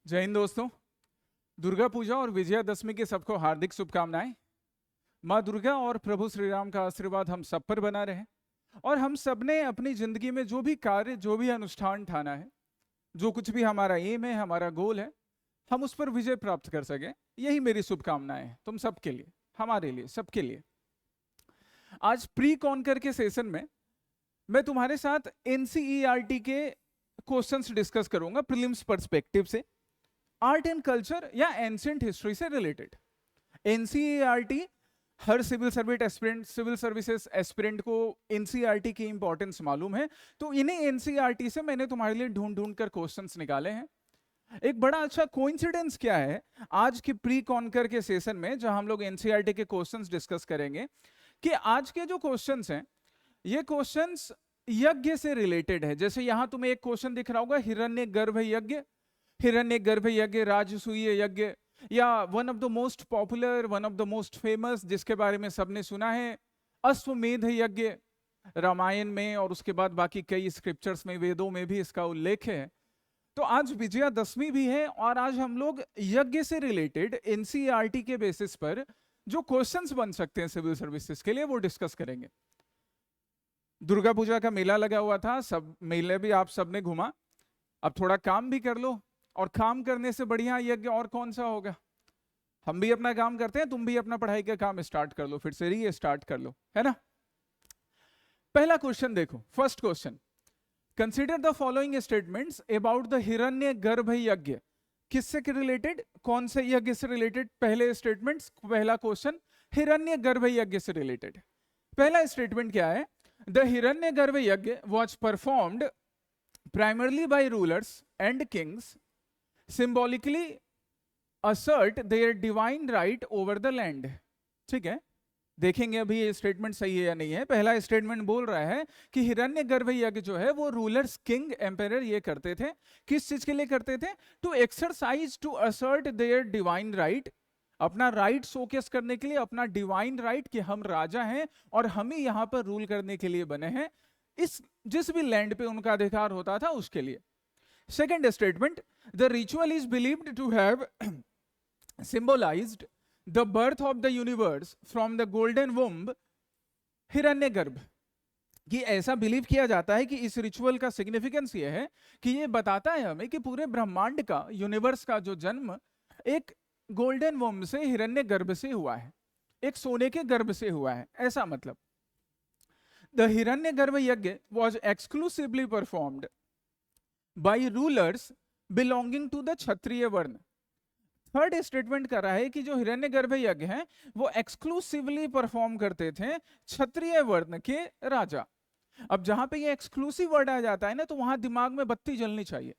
जय हिंद दोस्तों। दुर्गा पूजा और विजयादशमी की सबको हार्दिक शुभकामनाएं। माँ दुर्गा और प्रभु श्री राम का आशीर्वाद हम सब पर बना रहे और हम सब ने अपनी जिंदगी में जो भी कार्य, जो भी अनुष्ठान ठाना है, जो कुछ भी हमारा एम है, हमारा गोल है, हम उस पर विजय प्राप्त कर सके। यही मेरी शुभकामनाएं हैं तुम सबके लिए, हमारे लिए, सबके लिए। आज प्री कॉन्कर के सेशन में मैं तुम्हारे साथ एनसीईआरटी के क्वेश्चंस डिस्कस करूंगा प्रीलिम्स पर्सपेक्टिव से, आर्ट एंड कल्चर या एंशिएंट हिस्ट्री से रिलेटेड। एनसीईआरटी हर civil service aspirant, civil services aspirant को एनसीईआरटी की इंपॉर्टेंस मालूम है, तो इन्हीं एनसीईआरटी से मैंने तुम्हारे लिए ढूंढ ढूंढ कर क्वेश्चंस निकाले हैं। एक बड़ा अच्छा कोइंसिडेंस क्या है आज की प्री कॉन्कर के सेशन में, जहां हम लोग एनसीईआरटी के क्वेश्चंस डिस्कस करेंगे, कि आज के जो क्वेश्चंस हैं ये क्वेश्चंस यज्ञ से रिलेटेड है। जैसे यहां तुम्हें एक क्वेश्चन दिख रहा होगा, हिरण्यगर्भ यज्ञ, हिरण्यगर्भ यज्ञ, राजसूय यज्ञ, या one of the most popular, one of the most famous, जिसके बारे में सबने सुना है, अश्वमेध यज्ञ, रामायण में और उसके बाद बाकी कई स्क्रिप्चर्स में, वेदों में भी इसका उल्लेख है। तो आज विजयादशमी भी है और आज हम लोग यज्ञ से रिलेटेड एनसीईआरटी के बेसिस पर जो क्वेश्चंस बन सकते हैं सिविल सर्विसेज के लिए वो डिस्कस करेंगे। दुर्गा पूजा का मेला लगा हुआ था, सब मेले भी आप सबने घूमा, अब थोड़ा काम भी कर लो, और काम करने से बढ़िया यज्ञ और कौन सा होगा। हम भी अपना काम करते हैं, तुम भी अपना पढ़ाई का काम स्टार्ट कर लो, फिर से री स्टार्ट कर लो, है ना। पहला क्वेश्चन देखो, first question, consider the following statements about the Hiranyagarbha yajna. किससे रिलेटेड, कौन से यज्ञ से रिलेटेड? पहले स्टेटमेंट्स, पहला क्वेश्चन हिरण्यगर्भ यज्ञ से रिलेटेड। पहला स्टेटमेंट क्या है? The Hiranyagarbha yajna was performed primarily by rulers and kings symbolically assert their divine right over the land। ठीक है, देखेंगे अभी ये स्टेटमेंट सही है या नहीं है। पहला स्टेटमेंट बोल रहा है कि हिरण्यगर्भ यज्ञ जो है वो रूलर्स, किंग, एम्पायर ये करते थे। किस चीज के लिए करते थे? To exercise, to assert their divine right, अपना राइट शोकेस करने के लिए, अपना डिवाइन राइट कि हम राजा हैं और हम ही यहां पर रूल करने के लिए बने हैं, इस जिस भी लैंड पे उनका अधिकार होता था उसके लिए। Second statement, the ritual is believed to have symbolized the birth of the universe from the golden womb Hiranyagarbha. कि ऐसा बिलीव किया जाता है कि इस रिचुअल का सिग्निफिकेंस ये है कि ये बताता है हमें कि पूरे ब्रह्मांड का, यूनिवर्स का जो जन्म एक गोल्डन वुम्ब से, हिरण्यगर्भ से हुआ है, एक सोने के गर्भ से हुआ है, ऐसा मतलब। The Hiranyagarbha Yajna was exclusively performed by rulers belonging to the Kshatriya Varna। Third statement कर रहा है कि जो हिरण्यगर्भ यज्ञ है वो एक्सक्लूसिवली परफॉर्म करते थे क्षत्रिय वर्ण के राजा। अब जहां पे ये एक्सक्लूसिव वर्ड आ जाता है ना, तो वहां दिमाग में बत्ती जलनी चाहिए,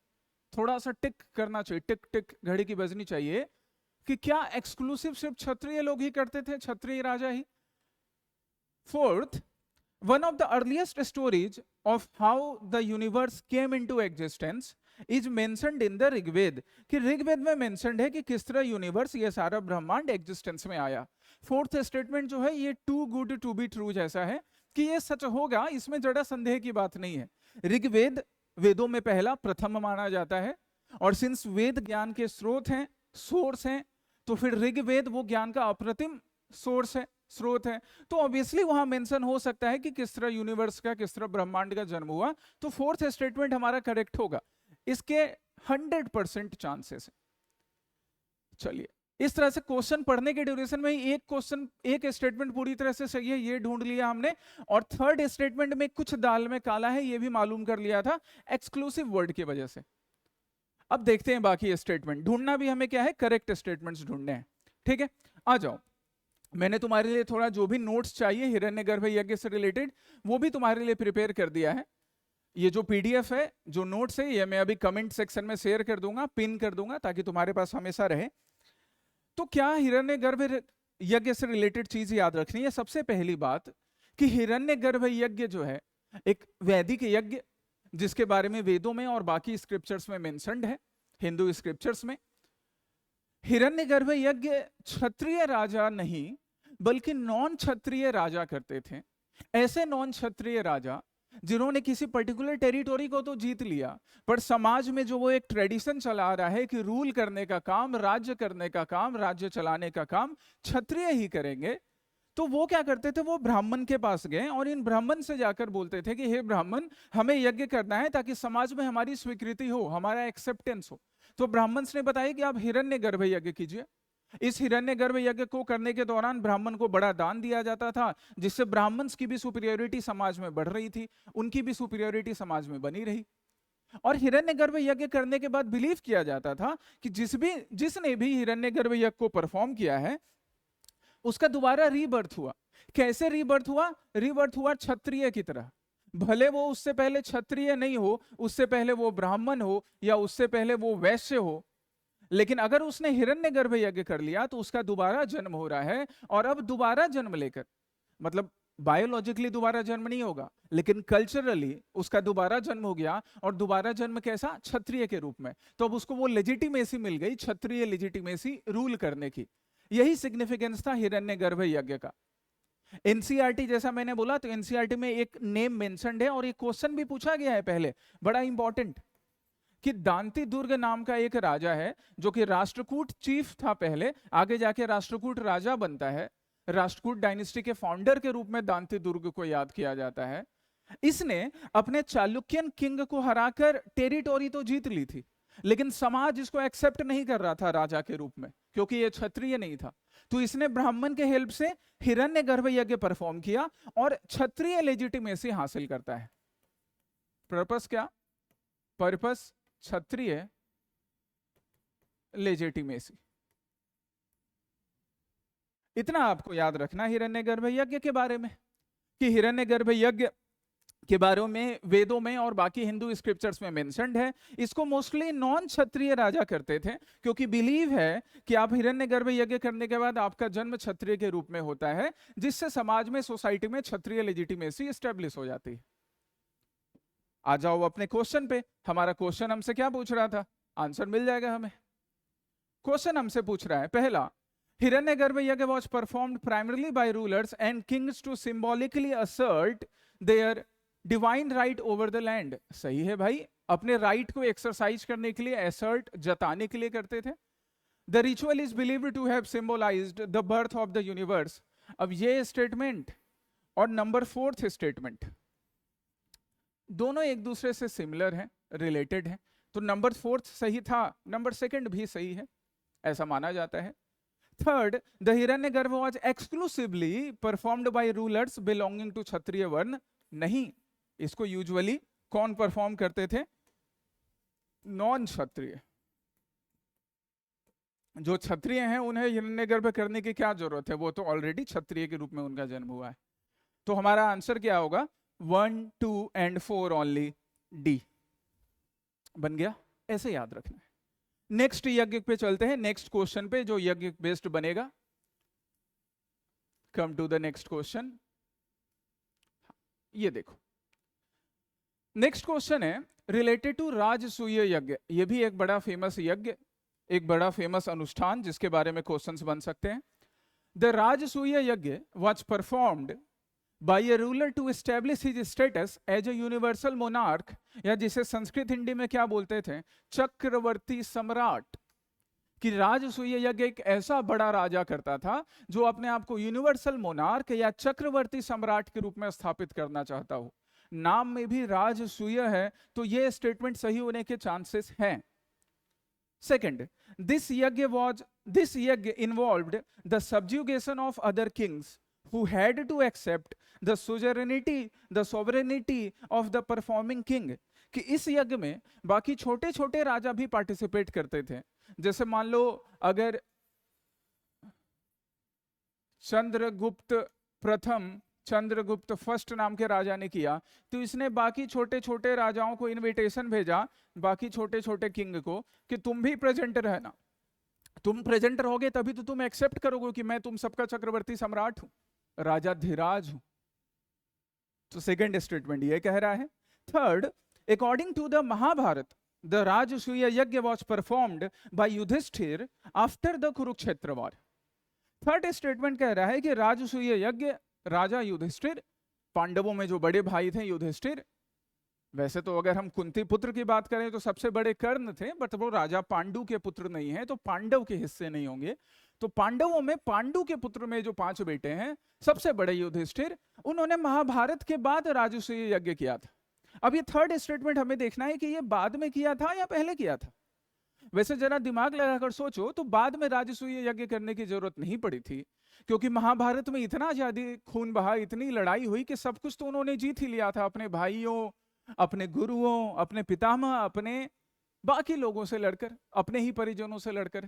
थोड़ा सा टिक करना चाहिए, टिक टिक घड़ी की बजनी चाहिए कि क्या एक्सक्लूसिव सिर्फ क्षत्रिय लोग ही करते थे, क्षत्रिय राजा ही? Fourth, one of the earliest stories of how the universe came into existence is mentioned in the Rigveda. कि ऋग्वेद में मेंशन्ड है कि किस तरह यूनिवर्स, ये सारा ब्रह्मांड एग्जिस्टेंस में आया। फोर्थ स्टेटमेंट जो है ये too good to be true जैसा है कि ये सच होगा, इसमें जरा संदेह की बात नहीं है। ऋग्वेद वेदों में पहला, प्रथम माना जाता है, और सिंस वेद ज्ञान के स्रोत हैं, सोर्स हैं, तो फिर ऋग्वेद वो ज्ञान का अप्रतिम सोर्स है, स्रोत है, तो ऑब्वियसली वहां मेंशन हो सकता है कि किस तरह यूनिवर्स का, किस तरह ब्रह्मांड का जन्म हुआ। तो फोर्थ स्टेटमेंट हमारा करेक्ट होगा, इसके 100% चांसेस है। चलिए, इस तरह से क्वेश्चन पढ़ने के ड्यूरेशन में ही एक क्वेश्चन, एक स्टेटमेंट पूरी तरह से सही है, ये ढूंढ लिया हमने। और थर्ड स्टेटमेंट में कुछ दाल में काला है, ये भी मालूम कर लिया था एक्सक्लूसिव वर्ड की वजह से। अब देखते हैं बाकी स्टेटमेंट, ढूंढना भी हमें क्या है, करेक्ट स्टेटमेंट्स ढूंढने हैं। ठीक है, आ जाओ। मैंने तुम्हारे लिए थोड़ा जो भी नोट्स चाहिए हिरण्यगर्भ यज्ञ से रिलेटेड वो भी तुम्हारे लिए प्रिपेयर कर दिया है। ये जो पीडीएफ है, जो नोट्स है, ये मैं अभी कमेंट सेक्शन में शेयर कर दूंगा, पिन कर दूंगा, ताकि तुम्हारे पास हमेशा रहे। तो क्या हिरण्यगर्भ यज्ञ से रिलेटेड चीज याद रखनी है? सबसे पहली बात कि हिरण्यगर्भ यज्ञ जो है एक वैदिक यज्ञ, जिसके बारे में वेदों में और बाकी स्क्रिप्चर्स में मेंशन्ड है, हिंदू स्क्रिप्चर्स में। हिरण्यगर्भ यज्ञ क्षत्रिय राजा नहीं बल्कि नॉन क्षत्रिय राजा करते थे। ऐसे नॉन क्षत्रिय राजा जिन्होंने किसी पर्टिकुलर टेरिटोरी को तो जीत लिया, पर समाज में जो वो एक ट्रेडिशन चला आ रहा है कि रूल करने का काम, राज्य करने का काम, राज्य चलाने का काम क्षत्रिय ही करेंगे, तो वो क्या करते थे, वो ब्राह्मण के पास गए और इन ब्राह्मण से जाकर बोलते थे कि हे ब्राह्मण, हमें यज्ञ करना है ताकि समाज में हमारी स्वीकृति हो, हमारा एक्सेप्टेंस हो। तो ब्राह्मण ने बताया कि आप हिरण्यगर्भ यज्ञ कीजिए। इस हिरण्यगर्भ यज्ञ को करने के दौरान ब्राह्मण को बड़ा दान दिया जाता था, जिससे ब्राह्मण की भी सुपीरियोरिटी समाज में बढ़ रही थी, उनकी भी सुपीरियोरिटी समाज में बनी रही। और हिरण्यगर्भ यज्ञ करने के बाद बिलीव किया जाता था कि जिसने भी हिरण्यगर्भ यज्ञ को परफॉर्म किया है उसका दोबारा रीबर्थ हुआ। कैसे रीबर्थ हुआ? रीबर्थ हुआ क्षत्रिय की तरह। भले वो उससे पहले क्षत्रिय नहीं हो, उससे पहले वो ब्राह्मण हो, या उससे पहले वो वैश्य हो, लेकिन अगर उसने हिरण्यगर्भ यज्ञ कर लिया तो उसका दोबारा जन्म हो रहा है। और अब दोबारा जन्म लेकर, मतलब बायोलॉजिकली दोबारा जन्म नहीं होगा, लेकिन कल्चरली उसका दोबारा जन्म हो गया। और दोबारा जन्म कैसा? क्षत्रिय के रूप में। तो अब उसको वो लेजिटिमेसी मिल गई, क्षत्रिय लेजिटिमेसी रूल करने की। यही सिग्निफिकेंस था हिरण्यगर्भ यज्ञ का। एनसीईआरटी, जैसा मैंने बोला, तो एनसीईआरटी में एक नेम मेंशन्ड है और एक क्वेश्चन भी पूछा गया है पहले, बड़ा इंपॉर्टेंट, कि दांती दुर्ग नाम का एक राजा है जो कि राष्ट्रकूट चीफ था पहले, आगे जाके राष्ट्रकूट राजा बनता है। राष्ट्रकूट डायनेस्टी के फाउंडर के रूप में दांती दुर्ग को याद किया जाता है। इसने अपने चालुक्यन किंग को हराकर टेरिटोरी तो जीत ली थी, लेकिन समाज इसको एक्सेप्ट नहीं कर रहा था राजा के रूप में, क्योंकि ये क्षत्रिय नहीं था। तो इसने ब्राह्मण के हेल्प से हिरण्यगर्भ यज्ञ परफॉर्म किया और क्षत्रिय लेजिटिमेसी हासिल करता है। पर्पस क्या? पर्पस क्षत्रिय लेजिटिमेसी। इतना आपको याद रखना हिरण्यगर्भ यज्ञ के बारे में, कि हिरण्यगर्भ यज्ञ के बारे में वेदों में और बाकी हिंदू स्क्रिप्चर्स में मेंशन्ड है। इसको मोस्टली नॉन क्षत्रिय राजा करते थे, क्योंकि बिलीव है कि आप हिरण्यगर्भ यज्ञ करने के बाद आपका जन्म क्षत्रिय के रूप में होता है, जिससे समाज में, सोसाइटी में क्षत्रिय लेजिटिमेसी एस्टेब्लिश हो जाती है। आ जाओ अपने क्वेश्चन पे। हमारा क्वेश्चन हमसे क्या पूछ रहा था? आंसर मिल जाएगा हमें। क्वेश्चन हमसे पूछ रहा है, पहला, Hiranyagarbha yajna was performed primarily by rulers and kings to symbolically assert their divine right over the land. सही है भाई, अपने राइट को एक्सरसाइज करने के लिए, असर्ट जताने के लिए करते थे। The ritual is believed to have symbolized the birth of the universe. अब ये स्टेटमेंट और नंबर 4th स्टेटमेंट दोनों एक दूसरे से सिमिलर हैं, रिलेटेड हैं, तो नंबर 4th सही था, नंबर 2nd भी सही है, ऐसा माना जाता है। Third, the Hiranyagarbha was exclusively performed by rulers belonging to Kshatriya varna. नहीं, इसको यूजुअली कौन परफॉर्म करते थे? नॉन क्षत्रिय। जो क्षत्रिय हैं उन्हें हिरण्यगर्भ करने की क्या जरूरत है, वो तो ऑलरेडी क्षत्रिय के रूप में उनका जन्म हुआ है। तो हमारा आंसर क्या होगा? 1, 2 and 4 ओनली, डी बन गया। ऐसे याद रखना है। नेक्स्ट यज्ञ पे चलते हैं, नेक्स्ट क्वेश्चन पे जो यज्ञ बेस्ड बनेगा। Come to the next question. ये देखो, नेक्स्ट क्वेश्चन है रिलेटेड टू राजसूय यज्ञ। ये भी एक बड़ा फेमस यज्ञ, एक बड़ा फेमस अनुष्ठान जिसके बारे में क्वेश्चंस बन सकते हैं। The Rajasuya yajna was performed by a ruler to establish his status as a universal monarch, या जिसे संस्कृत हिंदी में क्या बोलते थे? चक्रवर्ती सम्राट। कि राजसूय यज्ञ एक ऐसा बड़ा राजा करता था जो अपने आप को यूनिवर्सल मोनार्क या चक्रवर्ती सम्राट के रूप में स्थापित करना चाहता हो। नाम में भी राजसूय है, तो ये स्टेटमेंट सही होने के चांसेस हैं। सेकंड, दिस यज्ञ involved the subjugation of other Kings who had to accept the sovereignty of the performing king। कि इस यज्ञ में बाकी छोटे छोटे राजा भी पार्टिसिपेट करते थे। जैसे मान लो अगर चंद्रगुप्त प्रथम, चंद्रगुप्त फर्स्ट नाम के राजा ने किया, तो इसने बाकी छोटे छोटे राजाओं को इनविटेशन भेजा, बाकी छोटे छोटे किंग को, कि तुम भी प्रेजेंट रहना। तुम प्रेजेंट रहोगे तभी तो तुम एक्सेप्ट करोगे कि मैं तुम सबका चक्रवर्ती सम्राट हूं, राजा धीराज हूं। तो सेकंड स्टेटमेंट ये कह रहा है। Third, according to the Mahabharata the Rajasuya yajna was performed by Yudhishthira after the Kurukshetra war. Third statement कह रहा है कि राजसूय यज्ञ राजा युधिष्ठिर पांडवों में जो बड़े भाई थे युधिष्ठिर, वैसे तो अगर हम कुंती पुत्र की बात करें तो सबसे बड़े कर्ण थे, बट वो राजा पांडु के पुत्र नहीं है, तो पांडव के हिस्से नहीं होंगे। तो पांडवों में पांडु के पुत्र में जो 5 बेटे हैं, सबसे बड़े युधिष्ठिर, उन्होंने महाभारत के बाद राजसूय यज्ञ किया था। अब ये थर्ड स्टेटमेंट हमें देखना है कि ये बाद में किया था या पहले किया था। वैसे जरा दिमाग लगाकर सोचो तो बाद में राजसूय यज्ञ करने की जरूरत नहीं पड़ी थी, क्योंकि महाभारत में इतना ज्यादा खून बहा, इतनी लड़ाई हुई कि सब कुछ तो उन्होंने जीत ही लिया था, अपने भाइयों, अपने गुरुओं, अपने पितामह, अपने बाकी लोगों से लड़कर, अपने ही परिजनों से लड़कर।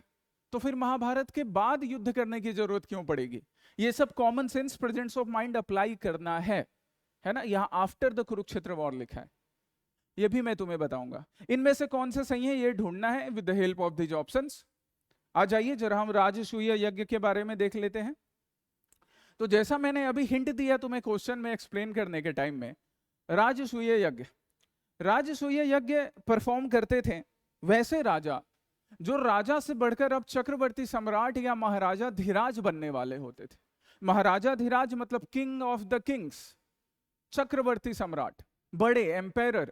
तो फिर महाभारत के बाद युद्ध करने की जरूरत क्यों पड़ेगी? ये सब common sense, presence of mind apply करना है ना। यहां आफ्टर द कुरुक्षेत्र वॉर लिखा है, ये भी मैं तुम्हें बताऊंगा। इनमें से कौन से सही है ये ढूंढना है with the help of this options. आ जाइए जरा हम राजसूय यज्ञ के बारे में देख लेते हैं। तो जैसा मैंने अभी हिंट दिया तुम्हें क्वेश्चन में एक्सप्लेन करने के टाइम में, राजसूय यज्ञ परफॉर्म करते थे वैसे राजा जो राजा से बढ़कर अब चक्रवर्ती सम्राट या महाराजा धीराज बनने वाले होते थे। महाराजा धीराज मतलब किंग ऑफ द किंग्स, चक्रवर्ती सम्राट, बड़े एम्पायर,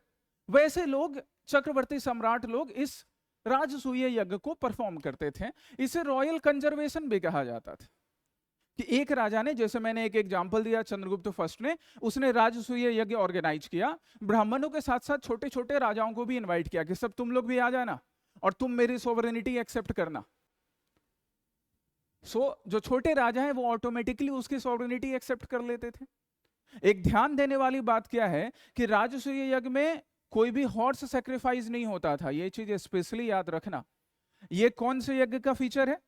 वैसे लोग, चक्रवर्ती सम्राट लोग इस राजसूय यज्ञ को परफॉर्म करते थे। इसे रॉयल कंजर्वेशन भी कहा जाता था कि एक राजा ने, जैसे मैंने एक एग्जांपल दिया चंद्रगुप्त फर्स्ट ने, उसने राजसूय यज्ञ ऑर्गेनाइज किया, ब्राह्मणों के साथ साथ छोटे छोटे राजाओं को भी इनवाइट किया कि सब तुम लोग भी आ जाना और तुम मेरी सोवरेनिटी एक्सेप्ट करना। जो छोटे राजा हैं वो ऑटोमेटिकली उसकी सोवरेनिटी एक्सेप्ट कर लेते थे। एक ध्यान देने वाली बात क्या है कि राजसूय यज्ञ में कोई भी हॉर्स सैक्रिफाइस नहीं होता था, ये चीज स्पेशली याद रखना। ये कौन से यज्ञ का फीचर है?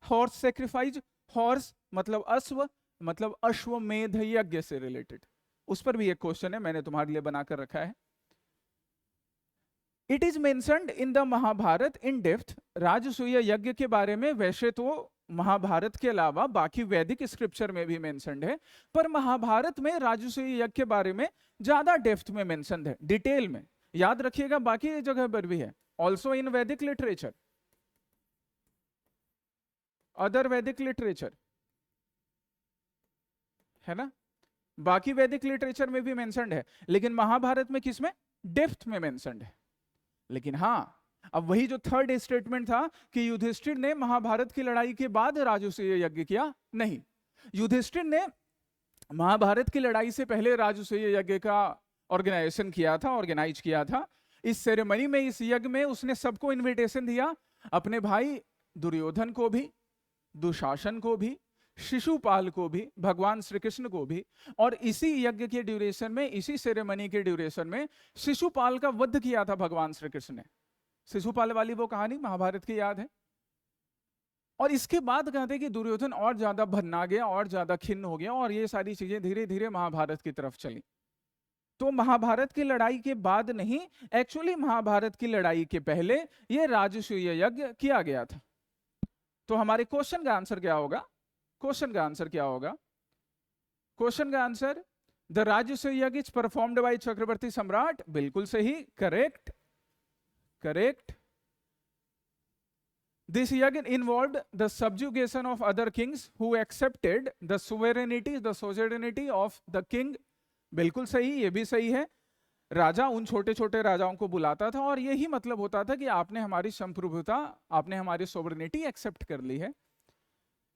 Horse sacrifice. हॉर्स मतलब अश्व, मतलब अश्वमेध यज्ञ से रिलेटेड, उस पर भी एक क्वेश्चन है, मैंने तुम्हारे लिए बनाकर रखा है। It is mentioned in the Mahabharata in depth. Rajasuya यज्ञ के बारे में वैसे तो महाभारत के अलावा बाकी वैदिक स्क्रिप्चर में भी मेंशन्ड है, पर महाभारत में राजसूय यज्ञ के बारे में ज्यादा डेप्थ में मेंशन्ड है, डिटेल में। याद रखिएगा बाकी जगह पर भी है, ऑल्सो इन वैदिक लिटरेचर, अदर वैदिक लिटरेचर, है ना, बाकी वैदिक लिटरेचर में भी मेंशन्ड है, लेकिन महाभारत में किसमें? डेप्थ में मेंशन्ड है। लेकिन हाँ, अब वही जो थर्ड स्टेटमेंट था कि युधिष्ठिर ने महाभारत की लड़ाई के बाद राजसूय यज्ञ किया, नहीं, युधिष्ठिर ने महाभारत की लड़ाई से पहले राजसूय यज्ञ का ऑर्गेनाइजेशन किया था, ऑर्गेनाइज किया था। इस सेरेमनी में, इस यज्ञ में उसने सबको इनविटेशन दिया, अपने भाई दुर्योधन को भी, दुशासन को भी, शिशुपाल को भी, भगवान श्री कृष्ण को भी, और इसी यज्ञ के ड्यूरेशन में, इसी सेरेमनी के ड्यूरेशन में शिशुपाल का वध किया था भगवान श्री कृष्ण ने। शिशुपाल वाली वो कहानी महाभारत की याद है। और इसके बाद कहते कि दुर्योधन और ज्यादा भन्ना गया, और ज्यादा खिन्न हो गया, और ये सारी चीजें धीरे धीरे महाभारत की तरफ चली। तो महाभारत की लड़ाई के बाद नहीं, एक्चुअली महाभारत की लड़ाई के पहले ये राजसूय यज्ञ किया गया था। तो हमारे क्वेश्चन का आंसर क्या होगा? क्वेश्चन का आंसर क्या होगा? क्वेश्चन का आंसर, द राजसूय यज्ञ इज परफॉर्म्ड बाय चक्रवर्ती सम्राट। बिल्कुल सही, correct, correct. This yajna involved the subjugation of other kings who accepted the sovereignty of the king. बिल्कुल सही, ये भी सही है। राजा उन छोटे छोटे राजाओं को बुलाता था और यही मतलब होता था कि आपने हमारी संप्रभुता, आपने हमारी सोवरेनिटी एक्सेप्ट कर ली है।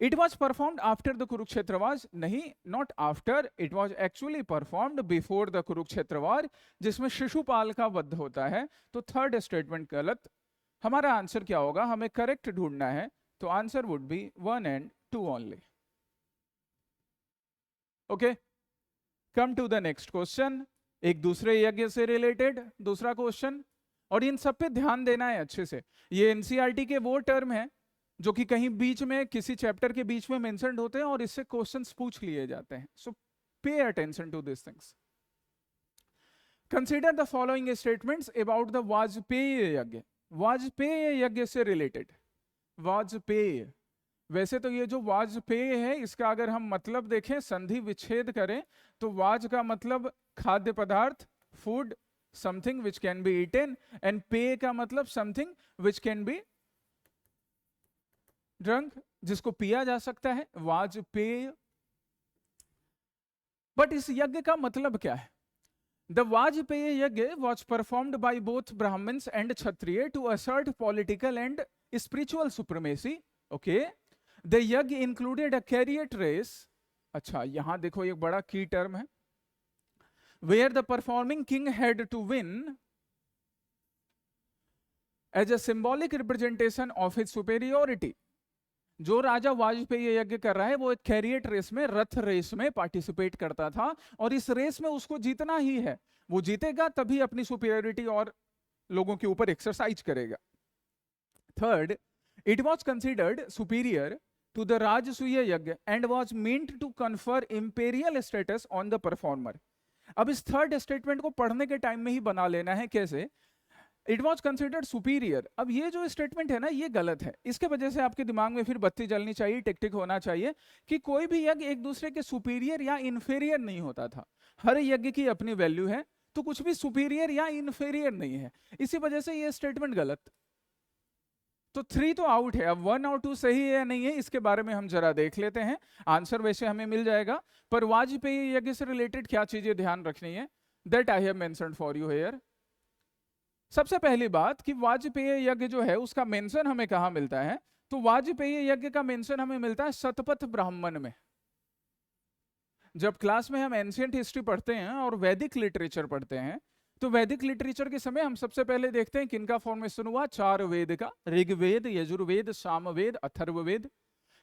It was performed after the Kurukshetra war. नहीं, not after, it was actually performed before the Kurukshetra war, जिसमें शिशुपाल का वध होता है। तो थर्ड स्टेटमेंट गलत। हमारा आंसर क्या होगा? हमें करेक्ट ढूंढना है, तो answer would be 1 and 2 only. Okay, come to the next question. एक दूसरे यज्ञ से रिलेटेड दूसरा क्वेश्चन, और इन सब पे ध्यान देना है अच्छे से। ये एनसीईआरटी के वो टर्म है जो कि कहीं बीच में, किसी चैप्टर के बीच में मेंशन्ड होते हैं और इससे क्वेश्चंस पूछ लिए जाते हैं। So pay attention to this things. Consider the following statements about the Vajpayee yajna. Vajapeya यज्ञ से रिलेटेड, वाजपेय, वैसे तो ये जो वाजपेय है इसका अगर हम मतलब देखें, संधि विच्छेद करें, तो वाज का मतलब खाद्य पदार्थ, food, something which can be eaten, and पेय का मतलब something which can be drunk, जिसको पिया जा सकता है, वाजपेय। बट इस यज्ञ का मतलब क्या है? The Vajpayee yajna was performed by both Brahmins and Kshatriya to assert political and spiritual supremacy. Okay, the yajna included a chariot race. अच्छा, यहां देखो एक बड़ा की टर्म है, where the performing king had to win as a symbolic representation of his superiority. जो राजा वाजपेयी यज्ञ कर रहा है वो एक कैरियट रेस में, रथ रेस में पार्टिसिपेट करता था, और इस रेस में उसको जीतना ही है. वो जीतेगा तभी अपनी सुपीरियरिटी और लोगों के ऊपर एक्सरसाइज करेगा. Third, it was considered superior to the Rajasuya yajna and was meant to confer imperial status on the performer. अब इस थर्ड स्टेटमेंट को पढ़ने के टाइम में ही बना लेना है. कैसे? It was considered superior. अब ये जो स्टेटमेंट है ना, ये गलत है. इसके वजह से आपके दिमाग में फिर बत्ती जलनी चाहिए, टिक होना चाहिए कि कोई भी यज्ञ एक दूसरे के सुपीरियर या इन्फेरियर नहीं होता था. हर यज्ञ की अपनी वैल्यू है, तो कुछ भी सुपीरियर या इन्फेरियर नहीं है. इसी वजह से ये स्टेटमेंट गलत. तो 3 तो आउट है. अब 1 और 2 सही है या नहीं है, इसके बारे में हम जरा देख लेते हैं. आंसर वैसे हमें मिल जाएगा, पर वाजपेयी यज्ञ से रिलेटेड क्या चीजें ध्यान रखनी है, that I have mentioned for you here. सबसे पहली बात कि वाजपेयी यज्ञ जो है उसका मेंशन हमें कहाँ मिलता है? तो वाजपेयी यज्ञ का मेंशन हमें मिलता है शतपथ ब्राह्मण में. जब क्लास में हम एंशिएंट हिस्ट्री पढ़ते हैं और वैदिक लिटरेचर पढ़ते हैं, तो वैदिक लिटरेचर के समय हम सबसे पहले देखते हैं किनका फॉर्मेशन हुआ? 4 वेद का, ऋग्वेद, यजुर्वेद, सामवेद, अथर्ववेद.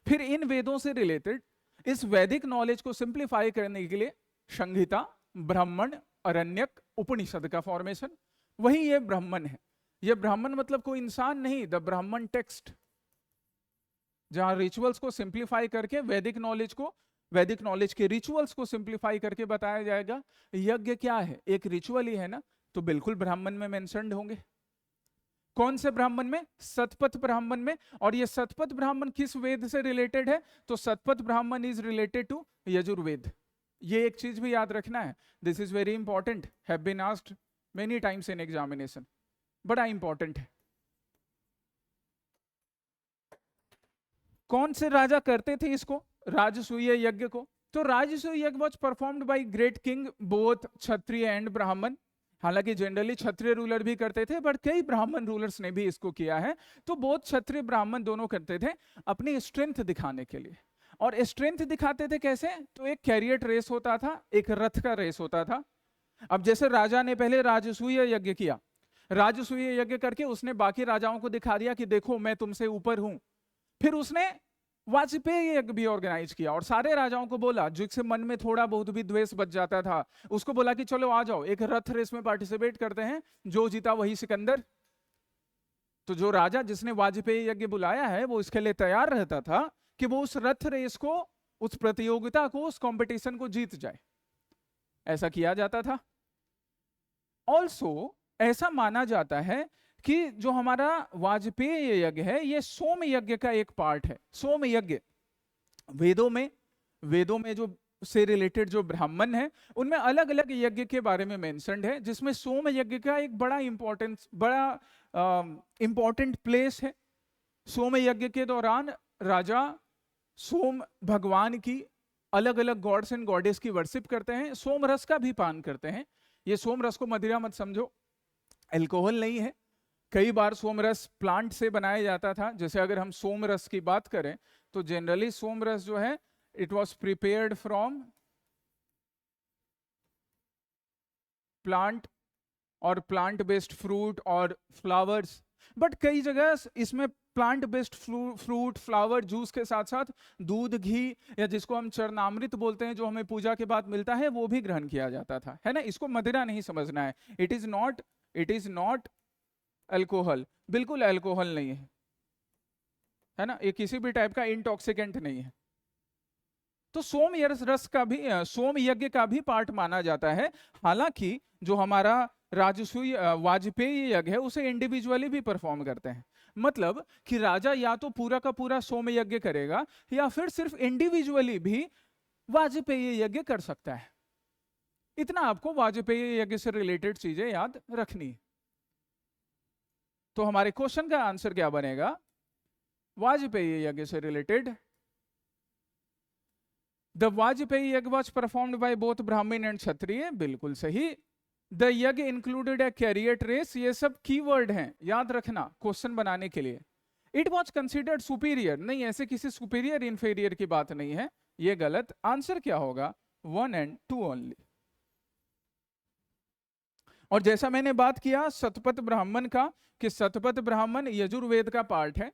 फिर इन वेदों से रिलेटेड इस वैदिक नॉलेज को सिंप्लीफाई करने के लिए संहिता, ब्राह्मण, अरण्यक, उपनिषद का फॉर्मेशन. वही ये ब्राह्मण है. ये ब्राह्मण मतलब कोई इंसान नहीं, द ब्राह्मण टेक्स्ट, जहां रिचुअल्स को सिंप्लीफाई करके वैदिक नॉलेज को, वैदिक नॉलेज के रिचुअल्स को सिंप्लीफाई करके बताया जाएगा. यज्ञ क्या है? एक रिचुअल ही है ना, तो बिल्कुल ब्राह्मण में मेंशन्ड होंगे. कौन से ब्राह्मण में? शतपथ ब्राह्मण में. और ये शतपथ ब्राह्मण किस वेद से रिलेटेड है? तो Shatapatha Brahmana is related to Yajurveda. ये एक चीज भी याद रखना है. This is very important, have been asked many times in examination, बड़ा इंपॉर्टेंट है. कौन से राजा करते थे इसको, राजसूय यज्ञ को? तो राजसूय yajna was performed bye great king both Kshatriya and ब्राह्मण. हालांकि जनरली क्षत्रिय रूलर भी करते थे, बट कई ब्राह्मण रूलर्स ने भी इसको किया है. तो बोथ क्षत्रिय ब्राह्मण दोनों करते थे अपनी स्ट्रेंथ दिखाने के लिए. और स्ट्रेंथ दिखाते थे कैसे? तो एक कैरियट रेस होता था, एक रथ का रेस होता था. अब जैसे राजा ने पहले राजसूय यज्ञ किया, राजसूय यज्ञ करके उसने बाकी राजाओं को दिखा दिया कि देखो मैं तुमसे ऊपर हूं. फिर उसने वाजपेयी यज्ञ भी ऑर्गेनाइज किया और सारे राजाओं को बोला, जिससे मन में थोड़ा बहुत भी द्वेष बच जाता था, उसको बोला कि चलो आ जाओ, एक रथ रेस में पार्टिसिपेट करते हैं, जो जीता वही सिकंदर. तो जो राजा जिसने वाजपेयी यज्ञ बुलाया है वो इसके लिए तैयार रहता था कि वो उस रथ रेस को, उस प्रतियोगिता को, उस कंपटीशन को जीत जाए. ऐसा किया जाता था. ऑल्सो ऐसा माना जाता है कि जो हमारा वाजपेयी यज्ञ है ये सोम यज्ञ का एक पार्ट है. सोम यज्ञ वेदों में जो से रिलेटेड जो ब्राह्मण है उनमें अलग अलग यज्ञ के बारे में मेंशन्ड है, जिसमें सोम यज्ञ का एक बड़ा इंपॉर्टेंट प्लेस है. सोम यज्ञ के दौरान राजा सोम भगवान की, अलग अलग गॉड्स एंड गॉडेस की वर्शिप करते हैं, सोम रस का भी पान करते हैं. ये सोम रस को मदिरा मत समझो, अल्कोहल नहीं है. कई बार सोम रस प्लांट से बनाया जाता था. जैसे अगर हम सोम रस की बात करें तो जनरली सोम रस जो है it was prepared from plant और प्लांट बेस्ड फ्रूट और फ्लावर्स. बट कई जगह इसमें plant based fruit, flower, juice के साथ साथ दूध, घी, या जिसको हम चरणामृत बोलते हैं जो हमें पूजा के बाद मिलता है, वो भी ग्रहण किया जाता था, है ना. इसको मदिरा नहीं समझना है. इट इज नॉट अल्कोहल, बिल्कुल अल्कोहल नहीं है ना. ये किसी भी टाइप का इंटॉक्सिकेंट नहीं है. तो सोम रस का भी, सोम यज्ञ का भी पार्ट माना जाता है. हालांकि जो हमारा राजसूय वाजपेयी यज्ञ है उसे इंडिविजुअली भी परफॉर्म करते हैं. मतलब कि राजा या तो पूरा का पूरा सोम यज्ञ करेगा या फिर सिर्फ इंडिविजुअली भी वाजपेयी यज्ञ कर सकता है. इतना आपको वाजपेयी यज्ञ से रिलेटेड चीजें याद रखनी है. तो हमारे क्वेश्चन का आंसर क्या बनेगा? वाजपेयी यज्ञ से related the Vajpayee yajna was performed by both ब्राह्मण एंड क्षत्रिय, बिल्कुल सही। The yajna included A chariot race, ये सब कीवर्ड हैं, याद रखना क्वेश्चन बनाने के लिए। इट वॉज कंसिडर्ड सुपीरियर, नहीं ऐसे किसी सुपीरियर इंफीरियर की बात नहीं है, ये गलत। आंसर क्या होगा? 1 and 2 ओनली। और जैसा मैंने बात किया शतपथ ब्राह्मण का, कि शतपथ ब्राह्मण यजुर्वेद का पार्ट है,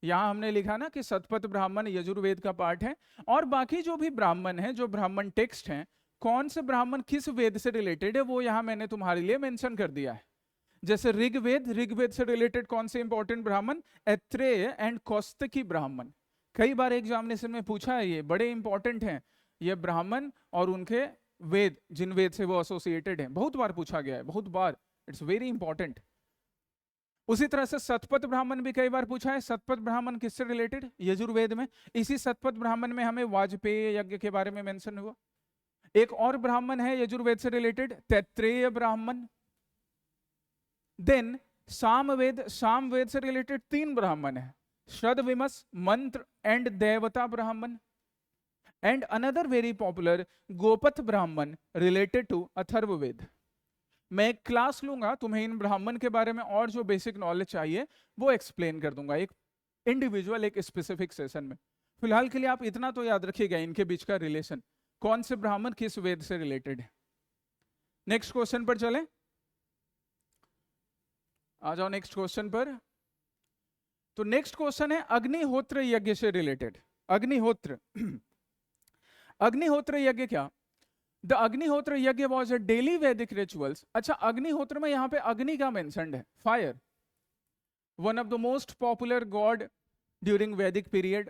यहां हमने लिखा ना कि शतपथ ब्राह्मण यजुर्वेद का पार्ट है। और बाकी जो भी ब्राह्मण है, जो ब्राह्मण टेक्स्ट हैं, कौन से ब्राह्मण किस वेद से रिलेटेड है, वो यहां मैंने तुम्हारे लिए मेंशन कर दिया है। जैसे ऋग्वेद, ऋग्वेद से रिलेटेड कौन से इंपॉर्टेंट ब्राह्मण? ऐत्रेय एंड कौस्तकी ब्राह्मण। कई बार एग्जामिनेशन में पूछा है, ये बड़े इंपॉर्टेंट हैं ये ब्राह्मण और उनके वेद, जिन वेद से वो एसोसिएटेड हैं, बहुत बार पूछा गया है, बहुत बार, इट्स वेरी इंपॉर्टेंट। उसी तरह से शतपथ ब्राह्मण भी कई बार पूछा है। शतपथ ब्राह्मण किससे रिलेटेड? यजुर्वेद में। इसी शतपथ ब्राह्मण में हमें वाजपेय यज्ञ के बारे में मेंशन हुआ। एक और ब्राह्मण है यजुर्वेद से रिलेटेड, तैत्रेय ब्राह्मण। देन सामवेद, सामवेद से रिलेटेड 3 ब्राह्मण है, श्रद्विमस, मंत्र एंड देवता ब्राह्मण। And another very popular Gopatha ब्राह्मण रिलेटेड टू अथर्ववेद। मैं एक क्लास लूंगा, तुम्हें इन ब्राह्मण के बारे में और जो बेसिक नॉलेज चाहिए वो एक्सप्लेन कर दूंगा, एक इंडिविजुअल, एक स्पेसिफिक सेशन में। फिलहाल के लिए आप इतना तो याद रखिएगा, इनके बीच का रिलेशन, कौन से ब्राह्मण किस वेद से रिलेटेड है। नेक्स्ट क्वेश्चन पर चलें, आ जाओ नेक्स्ट क्वेश्चन पर। तो नेक्स्ट क्वेश्चन है अग्निहोत्र यज्ञ से रिलेटेड। अग्निहोत्र अग्निहोत्र यज्ञ क्या? The Agnihotra yajna was a daily वैदिक रिचुअल्स। अच्छा, अग्निहोत्र में यहाँ पे अग्नि का मेंशन्ड है, fire, one of the most popular God during वैदिक पीरियड।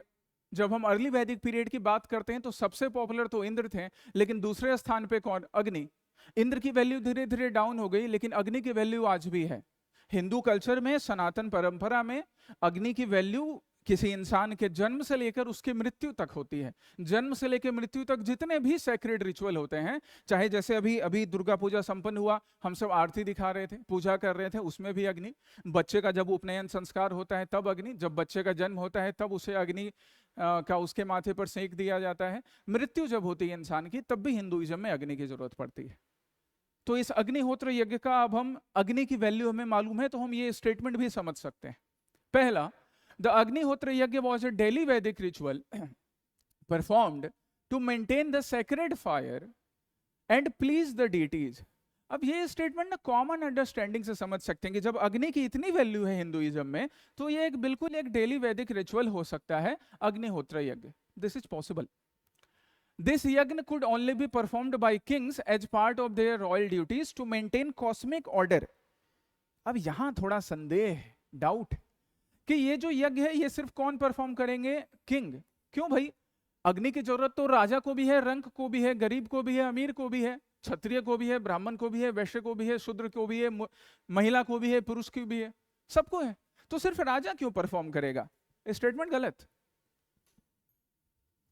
जब हम अर्ली वैदिक पीरियड की बात करते हैं तो सबसे पॉपुलर तो इंद्र थे, लेकिन दूसरे स्थान पे कौन? अग्नि। इंद्र की वैल्यू धीरे धीरे डाउन हो गई, लेकिन अग्नि की वैल्यू आज भी है। हिंदू कल्चर में, सनातन परंपरा में अग्नि की वैल्यू किसी इंसान के जन्म से लेकर उसकी मृत्यु तक होती है। जन्म से लेकर मृत्यु तक जितने भी सैक्रेड रिचुअल होते हैं, चाहे जैसे अभी अभी दुर्गा पूजा संपन्न हुआ, हम सब आरती दिखा रहे थे, पूजा कर रहे थे, उसमें भी अग्नि। बच्चे का जब उपनयन संस्कार होता है तब अग्नि, जब बच्चे का जन्म होता है तब उसे अग्नि का उसके माथे पर सेक दिया जाता है। मृत्यु जब होती है इंसान की, तब भी हिंदुइज्म में अग्नि की जरूरत पड़ती है। तो इस अग्निहोत्र यज्ञ का, अब हम अग्नि की वैल्यू हमें मालूम है तो हम ये स्टेटमेंट भी समझ सकते हैं। पहला, the Agnihotra yajna was a daily Vedic ritual performed to maintain the sacred fire and please the deities. अब ये स्टेटमेंट ना कॉमन अंडरस्टैंडिंग से समझ सकते हैं कि जब अग्नि की इतनी वैल्यू है हिंदुइज्म में, तो ये एक बिल्कुल एक डेली वैदिक रिचुअल हो सकता है, अग्निहोत्र यज्ञ। This is possible. This yajna could only be performed by kings as part of their royal duties to maintain cosmic order. अब यहां थोड़ा संदेह, डाउट, कि ये जो यज्ञ है ये सिर्फ कौन परफॉर्म करेंगे? किंग। क्यों भाई? अग्नि की जरूरत तो राजा को भी है, रंक को भी है, गरीब को भी है, अमीर को भी है, क्षत्रिय को भी है, ब्राह्मण को भी है, वैश्य को भी है, शूद्र को भी है, महिला को भी है, पुरुष को भी है, सबको है। तो सिर्फ राजा क्यों परफॉर्म करेगा? स्टेटमेंट गलत।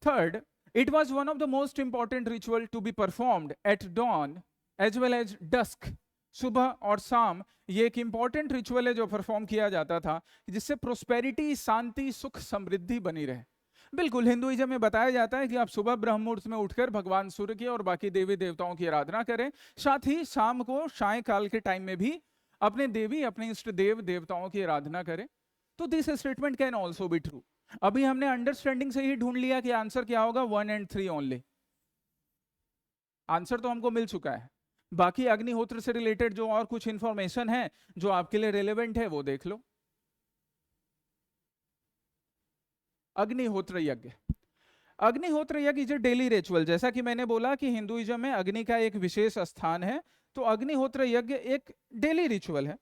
Third, it was one of the most important ritual to be performed at dawn as well as dusk. सुबह और शाम ये एक इंपॉर्टेंट रिचुअल है जो परफॉर्म किया जाता था, जिससे प्रोस्पेरिटी, शांति, सुख, समृद्धि बनी रहे। बिल्कुल हिंदुइज्म में बताया जाता है कि आप सुबह ब्रह्म मुहूर्त में उठकर भगवान सूर्य की और बाकी देवी देवताओं की आराधना करें, साथ ही शाम को सायंकाल के टाइम में भी अपने देवी, अपने इष्ट देव देवताओं की आराधना करें। तो this statement can also be true. अभी हमने अंडरस्टैंडिंग से ही ढूंढ लिया कि आंसर क्या होगा, 1 and 3 ओनली। आंसर तो हमको मिल चुका है। बाकी अग्निहोत्र से रिलेटेड जो और कुछ इंफॉर्मेशन है जो आपके लिए रेलेवेंट है वो देख लो। अग्निहोत्र यज्ञ, अग्निहोत्र यज्ञ इज ए डेली रिचुअल। जैसा कि मैंने बोला कि हिंदुइज्म में अग्नि का एक विशेष स्थान है, तो अग्निहोत्र यज्ञ एक डेली रिचुअल है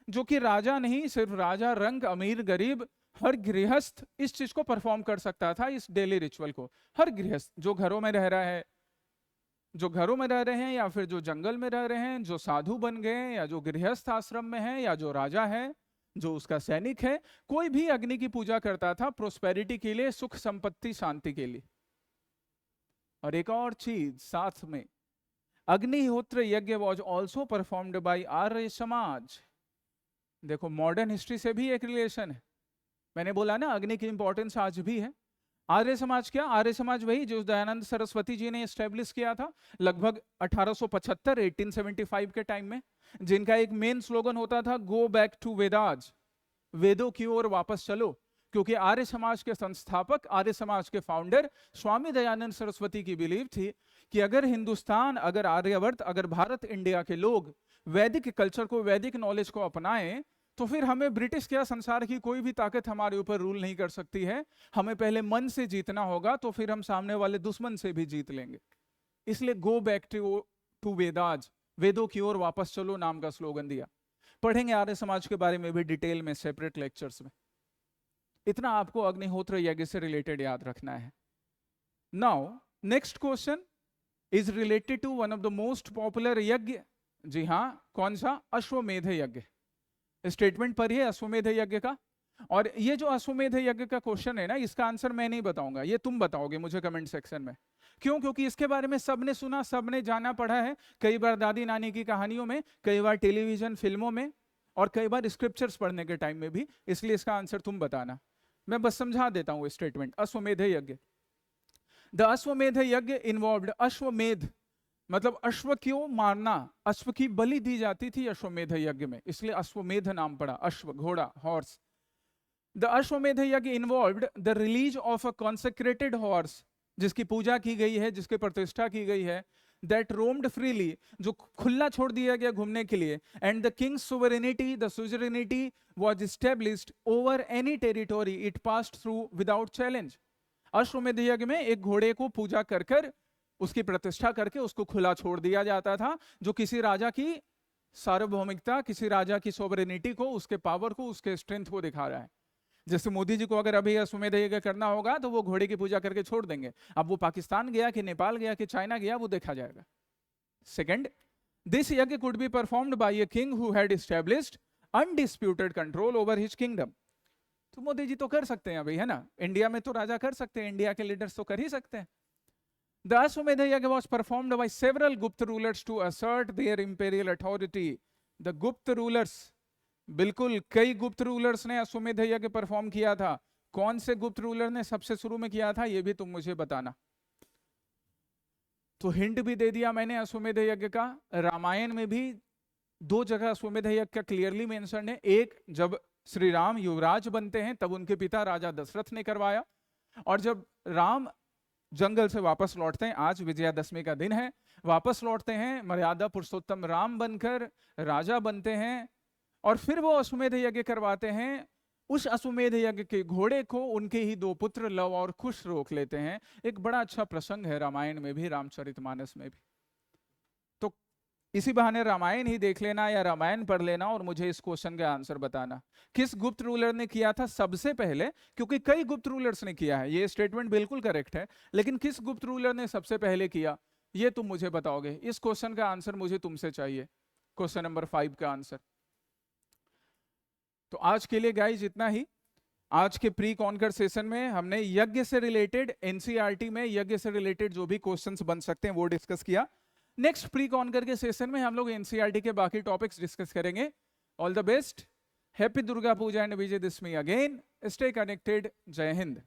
जो कि राजा नहीं, सिर्फ राजा, रंग, अमीर, गरीब, हर गृहस्थ इस चीज को परफॉर्म कर सकता था, इस डेली रिचुअल को। हर गृहस्थ जो घरों में रह रहा है, जो घरों में रह रहे हैं या फिर जो जंगल में रह रहे हैं, जो साधु बन गए या जो गृहस्थ आश्रम में है या जो राजा है, जो उसका सैनिक है, कोई भी अग्नि की पूजा करता था प्रोस्पेरिटी के लिए, सुख, संपत्ति, शांति के लिए। और एक और चीज साथ में, अग्निहोत्र yajna was also performed by Arya Samaj. देखो मॉडर्न हिस्ट्री से भी एक रिलेशन है। मैंने बोला ना अग्नि की इंपॉर्टेंस आज भी है। आर्य समाज क्या? आर्य समाज वही जो दयानंद सरस्वती जी ने एस्टेब्लिश किया था लगभग 1875 1875 के टाइम में, जिनका एक मेन स्लोगन होता था गो बैक टू वेदाज, वेदों की ओर वापस चलो। क्योंकि आर्य समाज के संस्थापक, आर्य समाज के फाउंडर स्वामी दयानंद सरस्वती की बिलीव थी कि अगर हिंदुस्तान, अगर आर्यवर्त, अगर भारत, इंडिया के लोग वैदिक कल्चर को, वैदिक नॉलेज को अपनाएं, तो फिर हमें ब्रिटिश क्या, संसार की कोई भी ताकत हमारे ऊपर रूल नहीं कर सकती है। हमें पहले मन से जीतना होगा, तो फिर हम सामने वाले दुश्मन से भी जीत लेंगे। इसलिए गो बैक टू वेदाज, वेदों की ओर वापस चलो नाम का स्लोगन दिया। पढ़ेंगे आर्य समाज के बारे में भी डिटेल में सेपरेट लेक्चर्स में। इतना आपको अग्निहोत्र यज्ञ से रिलेटेड याद रखना है। Now next question is related to one of the most popular yajna. जी हाँ, कौन सा? अश्वमेध यज्ञ। स्टेटमेंट पर है अश्वमेध यज्ञ का। और ये जो अश्वमेध यज्ञ का क्वेश्चन है ना, इसका आंसर मैं नहीं बताऊंगा, ये तुम बताओगे मुझे कमेंट सेक्शन में। क्यों? क्योंकि इसके बारे में सबने सुना, सबने जाना, पढ़ा है, कई बार दादी नानी की कहानियों में, कई बार टेलीविजन फिल्मों में, और कई बार स्क्रिप्चर्स पढ़ने के टाइम में भी। इसलिए इसका आंसर तुम बताना। मैं बस समझा देता हूं स्टेटमेंट। अश्वमेध यज्ञ, द अश्वमेध यज्ञ इन्वॉल्व्ड, अश्वमेध मतलब अश्व क्यों मारना, अश्व की बलि दी जाती थी अश्वमेध यज्ञ में, इसलिए अश्वमेध नाम पड़ा। अश्व घोड़ा, हॉर्स। द अश्वमेध यज्ञ involved the release of a consecrated horse, जिसकी पूजा की गई है, जिसकी प्रतिष्ठा की गई है, दैट रोम्ड फ्रीली, जो खुला छोड़ दिया गया घूमने के लिए, and the kings sovereignty, the suzerainty was established over any territory it passed through without challenge. Ashwamedha यज्ञ में एक घोड़े को पूजा कर कर, उसकी प्रतिष्ठा करके उसको खुला छोड़ दिया जाता था, जो किसी राजा की सार्वभौमिकता, किसी राजा की सोवरेनिटी को, उसके पावर को, उसके स्ट्रेंथ को दिखा रहा है। जैसे मोदी जी को अगर अभी अश्वमेध यज्ञ करना होगा तो वो घोड़े की पूजा करके छोड़ देंगे। अब वो पाकिस्तान गया कि नेपाल गया कि चाइना गया, वो देखा जाएगा। सेकंड, दिस यज्ञ could be performed by a king who had established undisputed control over his kingdom. तो मोदी जी तो कर सकते हैं अभी, है ना, इंडिया में तो राजा कर सकते हैं, इंडिया के लीडर्स तो कर ही सकते हैं। The Ashwamedha Yagya was performed by several Gupta rulers to assert their imperial authority. The Gupta rulers, बिल्कुल कई गुप्त रूलर्स ने अश्वमेध यज्ञ परफॉर्म किया था। कौन से गुप्त रूलर ने सबसे शुरू में किया था, ये भी तुम मुझे बताना। तो हिंट भी दे दिया मैंने अश्वमेध यज्ञ का। रामायण में भी दो जगह अश्वमेध यज्ञ का क्लियरली मेंशन है। एक, जब श्री राम युवराज बनते हैं तब उनके पिता राजा दशरथ ने करवाया, और जब राम जंगल से वापस लौटते हैं, आज विजयादशमी का दिन है, वापस लौटते हैं, मर्यादा पुरुषोत्तम राम बनकर राजा बनते हैं, और फिर वो अश्वमेध यज्ञ करवाते हैं। उस अश्वमेध यज्ञ के घोड़े को उनके ही दो पुत्र लव और कुश रोक लेते हैं। एक बड़ा अच्छा प्रसंग है रामायण में भी, रामचरितमानस में भी। तो इसी बहाने रामायण ही देख लेना या रामायण पढ़ लेना और मुझे इस क्वेश्चन का आंसर बताना, किस गुप्त रूलर ने किया था सबसे पहले। क्योंकि कई गुप्त रूलर्स ने किया है, ये स्टेटमेंट बिल्कुल करेक्ट है, लेकिन किस गुप्त रूलर ने सबसे पहले किया, ये तुम मुझे बताओगे। इस क्वेश्चन का आंसर मुझे तुमसे चाहिए, क्वेश्चन नंबर 5 का आंसर। तो आज के लिए गाइज इतना ही। आज के प्री कॉन्कर सेशन में हमने यज्ञ से रिलेटेड, एनसीईआरटी में यज्ञ से रिलेटेड जो भी क्वेश्चंस बन सकते हैं वो डिस्कस किया। नेक्स्ट प्री कॉन्कर के सेशन में हम लोग एनसीईआरटी के बाकी टॉपिक्स डिस्कस करेंगे। All the best, happy Durga Puja and Vijayadashami again, stay connected, जय हिंद।